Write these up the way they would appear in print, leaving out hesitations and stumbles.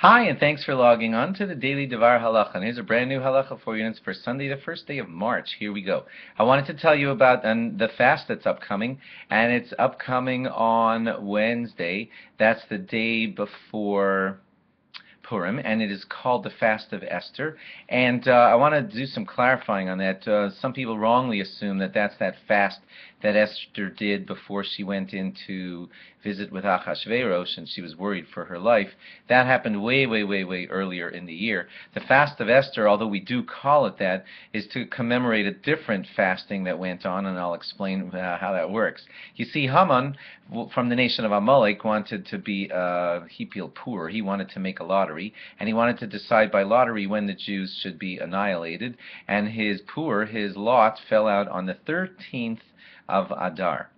Hi, and thanks for logging on to the Daily DVAR Halacha. And here's a brand new halacha for you, and it's for Sunday, the first day of March. Here we go. I wanted to tell you about the fast that's upcoming, and it's upcoming on Wednesday. That's the day before Purim, and it is called the Fast of Esther. And I want to do some clarifying on that. Some people wrongly assume that that's that fast that Esther did before she went in to visit with Achashverosh, and she was worried for her life. That happened way, way, way, way earlier in the year. The Fast of Esther, although we do call it that, is to commemorate a different fasting that went on, and I'll explain how that works. You see, Haman, from the nation of Amalek, wanted to be Hipil Pur. He wanted to make a lottery, and he wanted to decide by lottery when the Jews should be annihilated, and his Pur, his lot, fell out on the 13th of Adar.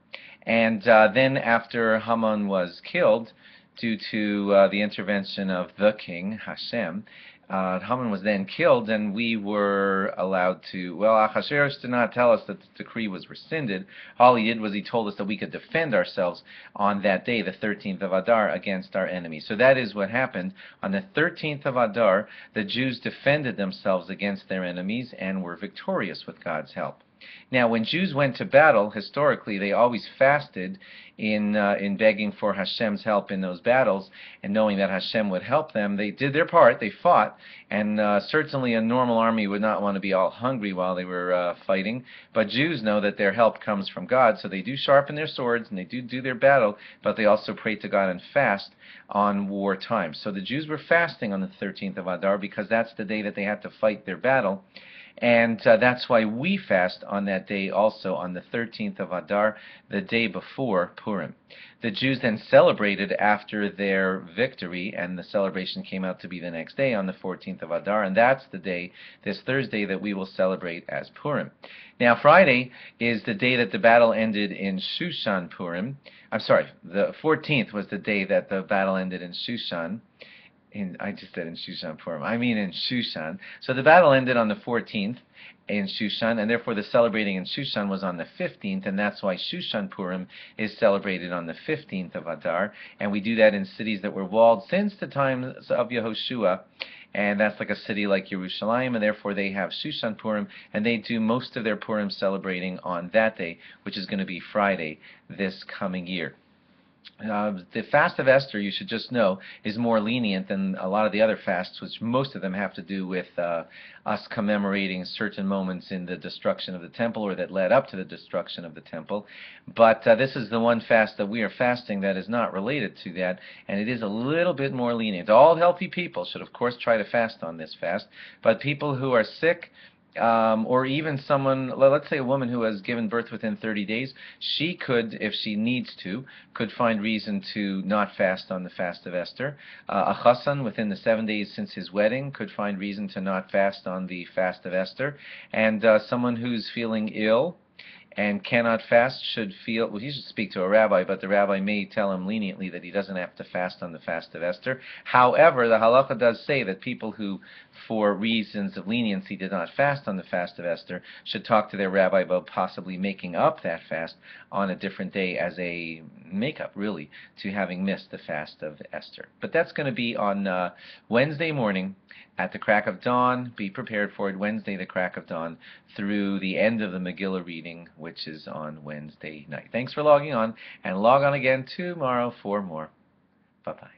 And then after Haman was killed, due to the intervention of the king, Hashem, Haman was then killed, and we were allowed to, well, Achashverosh did not tell us that the decree was rescinded. All he did was he told us that we could defend ourselves on that day, the 13th of Adar, against our enemies. So that is what happened. On the 13th of Adar, the Jews defended themselves against their enemies and were victorious with God's help. Now, when Jews went to battle, historically, they always fasted in begging for Hashem's help in those battles, and knowing that Hashem would help them. They did their part, they fought, and certainly a normal army would not want to be all hungry while they were fighting, but Jews know that their help comes from God, so they do sharpen their swords, and they do their battle, but they also pray to God and fast on war time. So the Jews were fasting on the 13th of Adar because that's the day that they had to fight their battle. And that's why we fast on that day also, on the 13th of Adar, the day before Purim. The Jews then celebrated after their victory, and the celebration came out to be the next day on the 14th of Adar, and that's the day, this Thursday, that we will celebrate as Purim. Now, Friday is the day that the battle ended in Shushan Purim. I'm sorry, the 14th was the day that the battle ended in Shushan. I just said in Shushan Purim. I mean in Shushan. So the battle ended on the 14th in Shushan, and therefore the celebrating in Shushan was on the 15th, and that's why Shushan Purim is celebrated on the 15th of Adar. And we do that in cities that were walled since the times of Yehoshua, and that's like a city like Yerushalayim, and therefore they have Shushan Purim, and they do most of their Purim celebrating on that day, which is going to be Friday this coming year. The fast of Esther, you should just know, is more lenient than a lot of the other fasts, which most of them have to do with us commemorating certain moments in the destruction of the temple, or that led up to the destruction of the temple. But this is the one fast that we are fasting that is not related to that, and it is a little bit more lenient. All healthy people should, of course, try to fast on this fast, but people who are sick, or even someone, let's say a woman who has given birth within 30 days, she could, if she needs to, could find reason to not fast on the fast of Esther. A chassan within the 7 days since his wedding could find reason to not fast on the fast of Esther. And someone who's feeling ill and cannot fast should feel, well, he should speak to a rabbi, but the rabbi may tell him leniently that he doesn't have to fast on the fast of Esther. However, the halacha does say that people who, for reasons of leniency, did not fast on the fast of Esther should talk to their rabbi about possibly making up that fast on a different day as a makeup, really, to having missed the fast of Esther. But that's going to be on Wednesday morning at the crack of dawn. Be prepared for it, Wednesday, the crack of dawn, through the end of the Megillah reading, which is on Wednesday night. Thanks for logging on, and log on again tomorrow for more. Bye-bye.